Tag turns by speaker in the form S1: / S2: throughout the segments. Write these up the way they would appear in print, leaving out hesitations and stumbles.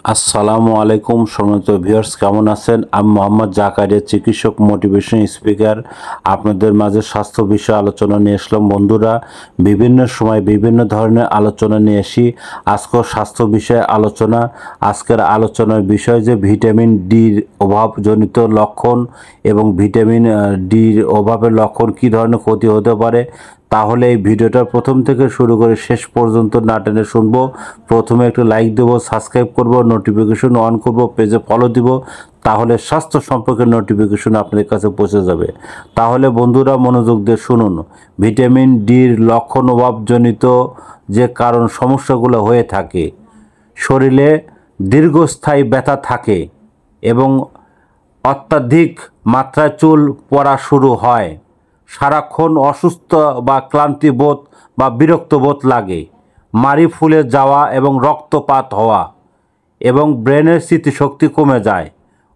S1: আসসালামু আলাইকুম সম্মানিত ভিউয়ার্স, কেমন আছেন? আমি মোহাম্মদ জাকারিয়া, চিকিৎসক, মোটিভেশন স্পিকার। আপনাদের মাঝে স্বাস্থ্য বিষয়ে আলোচনা নিয়ে আসলাম। বন্ধুরা, বিভিন্ন সময় বিভিন্ন ধরনের আলোচনা নিয়ে আসি। আজকেও স্বাস্থ্য বিষয়ে আলোচনা। আজকের আলোচনার বিষয় যে ভিটামিন ডির অভাবজনিত লক্ষণ এবং ভিটামিন ডির অভাবের লক্ষণ কী ধরনের ক্ষতি হতে পারে। তাহলে এই ভিডিওটা প্রথম থেকে শুরু করে শেষ পর্যন্ত না টেনে শুনবো। প্রথমে একটু লাইক দেবো, সাবস্ক্রাইব করব, নোটিফিকেশন অন করব, পেজে ফলো দিব। তাহলে স্বাস্থ্য সম্পর্কে নোটিফিকেশন আপনাদের কাছে পৌঁছে যাবে। তাহলে বন্ধুরা মনোযোগ দিয়ে শুনুন। ভিটামিন ডির লক্ষণ অভাবজনিত যে কারণ সমস্যাগুলো হয়ে থাকে, শরীরে দীর্ঘস্থায়ী ব্যথা থাকে এবং অত্যাধিক মাত্রায় চুল পড়া শুরু হয়, সারাক্ষণ অসুস্থ বা ক্লান্তি বোধ বা বিরক্ত বোধ লাগে, মাড়ি ফুলে যাওয়া এবং রক্তপাত হওয়া এবং ব্রেনের স্মৃতিশক্তি কমে যায়,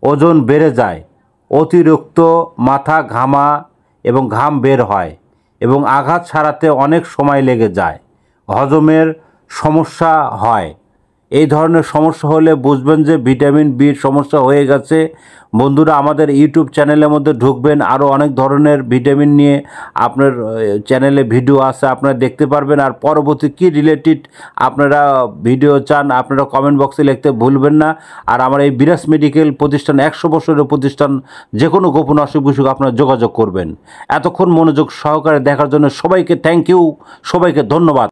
S1: ওজন বেড়ে যায়, অতিরিক্ত মাথা ঘামা এবং ঘাম বের হয় এবং আঘাত সারাতে অনেক সময় লেগে যায়, হজমের সমস্যা হয়। এই ধরনের সমস্যা হলে বুঝবেন যে ভিটামিন বির সমস্যা হয়ে গেছে। বন্ধুরা, আমাদের ইউটিউব চ্যানেলের মধ্যে ঢুকবেন, আরও অনেক ধরনের ভিটামিন নিয়ে আপনার চ্যানেলে ভিডিও আছে, আপনারা দেখতে পারবেন। আর পরবর্তী কী রিলেটেড আপনারা ভিডিও চান আপনারা কমেন্ট বক্সে লিখতে ভুলবেন না। আর আমার এই বিরাস মেডিকেল প্রতিষ্ঠান 100 বছরের প্রতিষ্ঠান, যে কোনো গোপন অসুখ বিসুখ আপনারা যোগাযোগ করবেন। এতক্ষণ মনোযোগ সহকারে দেখার জন্য সবাইকে থ্যাংক ইউ, সবাইকে ধন্যবাদ।